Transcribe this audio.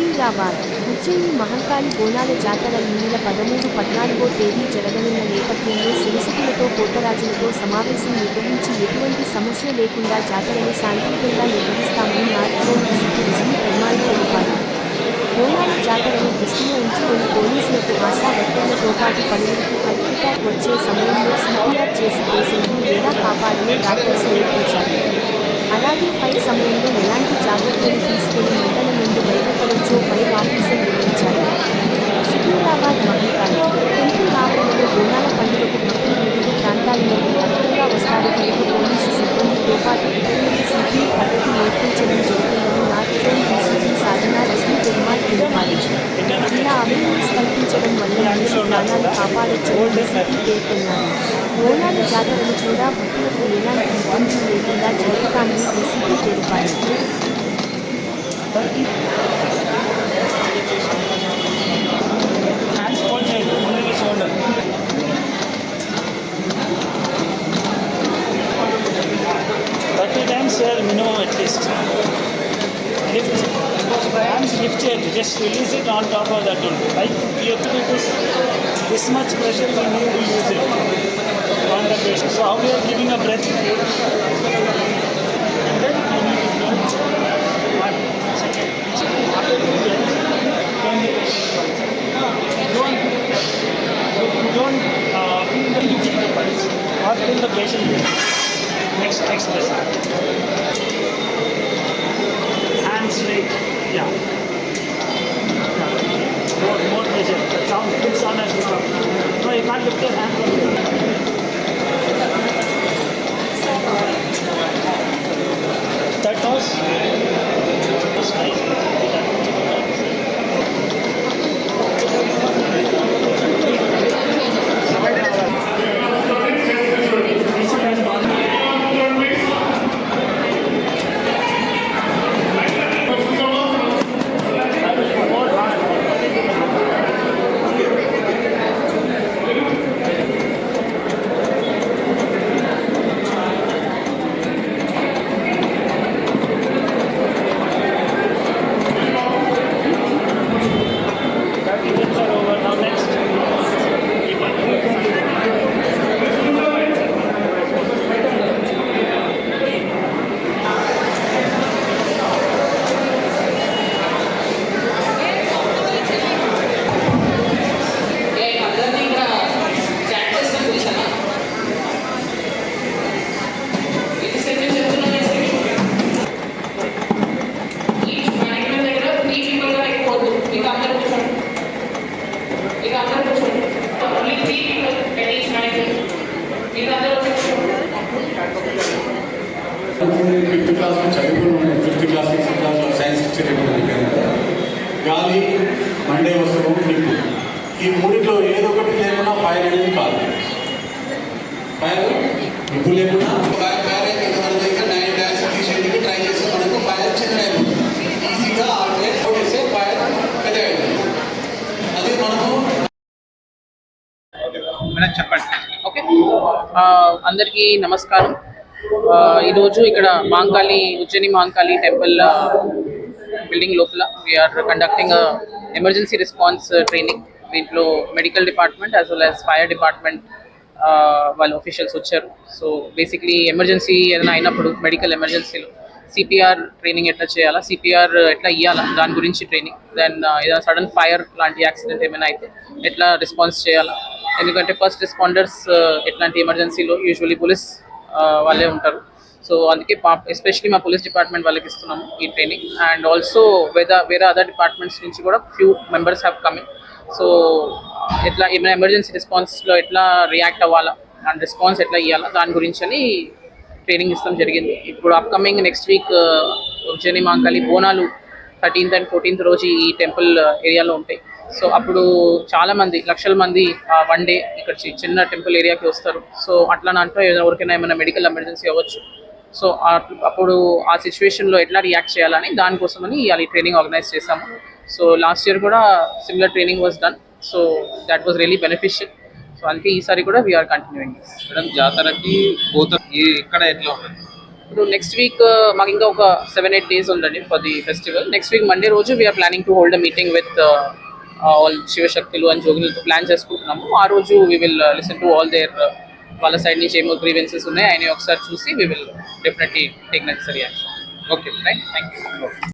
సికింద్రాబాద్ ఉజ్జయిని మహంకాళి బోనాల జాతర ఈ నెల 13-14వ తేదీ జరగనున్న నేపథ్యంలో శివశక్తులతో పోతరాజులతో సమావేశం నిర్వహించి ఎటువంటి సమస్య లేకుండా జాతరను శాంతియుతంగా నిర్వహిస్తామని north zone DCP Rajani Perumal తెలిపారు. బోనాల జాతరను దృష్టిలో ఉంచుకొని పోలీసులకు ఆశా వర్కర్లతో పాటు పలువురికి హార్ట్ అటాక్ వచ్చే సమయంలో సిపిఆర్ చేసి పేషెంట్ను ఎలా కాపాడాలో డాక్టర్స్ నేర్పించారు. అలాగే ఫైర్ సమయంలో ఎలాంటి జాగ్రత్తలు తీసుకుని మంటల నుండి బయటపడొచ్చో ఫైర్ ఆఫీసర్ వివరించారు. సికింద్రాబాద్ మహంకాళి టెంపుల్ ఆవరణలో బోనాల పండుగకు భక్తులు వివిధ ప్రాంతాల నుండి అధికంగా వస్తారు కనుక పోలీసు సిబ్బందితో పాటు ఇతరులకు సిపి పద్ధతి నేర్పించడం జరుగుతుందని నార్త్ జోన్ డీసీపీ సాధనా రజనీ పెరుమాళ్ తెలిపారు. ఇలా అవేర్నెస్ కల్పించడం వల్ల మనిషి ప్రాణాలు కాపాడొచ్చని డీసీపీ పేర్కొన్నారు. బోనాల జాతరను కూడా భక్తులకు ఎలాంటి ఇబ్బందులు లేకుండా జరుపుతామని డీసీపీ తెలిపారు. Minimum at least. Lift it, just release it on top of that one. Like you have to do this much pressure we need to use it on the patient. So how we are giving a breath. And then you need to do 1 second. After doing that, turn the patient pulse. Don't feel the need the pulse or till the patient breathes. Next person. Hands straight. Yeah. More pressure. The sound puts on as well. No, you can't lift your hand from there. That nose. That's nice. Fifth class చదువుకున్నాను. 5th class 6th క్లాస్లో science ఇచ్చేటప్పుడు గాలి, Monday వస్తువు, నిప్పు, ఈ మూడిట్లో ఏదో ఒకటి లేకుండా ఫైర్ అనేది కాదు. ఫైర్ నిప్పు లేకుండా ఫైర్ అయితే మన దగ్గర 9 డ్యాన్స్ తీసేందుకు ట్రై చేస్తే మనకు ఫైర్ చిన్నగా ఈజీగా ఆల్టరేట్ చేస్తే ఫైర్ పెద్దగా అవుతుంది. అది మనము చెప్పండి. ఓకే, అందరికీ నమస్కారం. ఈరోజు ఇక్కడ ఉజ్జయిని మహంకాళి టెంపుల్ బిల్డింగ్ లోపల we are conducting emergency response training. దీంట్లో medical department as well as fire department వాళ్ళ ఆఫీషియల్స్ వచ్చారు. సో బేసిక్లీ ఎమర్జెన్సీ ఏదైనా అయినప్పుడు మెడికల్ ఎమర్జెన్సీలో సిపిఆర్ ట్రైనింగ్ ఎట్లా చేయాలా, సిపిఆర్ ఎట్లా ఇవ్వాలా, దాని గురించి ట్రైనింగ్. దెన్ ఏదైనా సడన్ ఫైర్ లాంటి యాక్సిడెంట్ ఏమైనా అయితే ఎట్లా రెస్పాన్స్ చేయాలా, ఎందుకంటే ఫస్ట్ రెస్పాండర్స్ ఎట్లాంటి ఎమర్జెన్సీలో యూజువల్లీ పోలీస్ వాళ్ళే ఉంటారు. సో అందుకే ఎస్పెషలీ మా పోలీస్ డిపార్ట్మెంట్ వాళ్ళకి ఇస్తున్నాము ఈ ట్రైనింగ్. అండ్ ఆల్సో వేరే అదర్ డిపార్ట్మెంట్స్ నుంచి కూడా few members have coming. So ఎట్లా ఏమైనా ఎమర్జెన్సీ రెస్పాన్స్లో ఎట్లా రియాక్ట్ అవ్వాలా అండ్ రెస్పాన్స్ ఎట్లా ఇవ్వాలా దాని గురించి అని ట్రైనింగ్ ఇస్తాం జరిగింది. ఇప్పుడు upcoming next week Ujjaini Mahankali Bonalu 13th and 14th రోజు ఈ టెంపుల్ ఏరియాలో ఉంటాయి. సో అప్పుడు చాలామంది లక్షల మంది వన్ డే ఇక్కడ చిన్న టెంపుల్ ఏరియాకి వస్తారు. సో అట్లా అంటే ఎవరికైనా ఏమైనా మెడికల్ ఎమర్జెన్సీ అవ్వచ్చు. సో అప్పుడు ఆ సిచ్యువేషన్లో ఎట్లా రియాక్ట్ చేయాలని దానికోసమని ఇవాళ ఈ ట్రైనింగ్ ఆర్గనైజ్ చేశాము. సో లాస్ట్ ఇయర్ కూడా similar training was done. So that was really beneficial. So అందుకే ఈసారి కూడా వీఆర్ కంటిన్యూయింగ్. మేడం, జాతరకి ఇక్కడ ఎట్లా ఉంటుంది? ఇప్పుడు నెక్స్ట్ వీక్ మాకు ఇంకా ఒక 7-8 days ఉందండి for the festival. Next week Monday రోజు we are planning to hold a meeting with all శివశక్తులు అండ్ జోగినులతో ప్లాన్ చేసుకుంటున్నాము. ఆ రోజు we will listen to all their వాళ్ళ సైడ్ నుంచి ఏమో గ్రీవెన్సెస్ ఉన్నాయి ఆయన ఒకసారి చూసి we will definitely take necessary action. Okay right, thank you.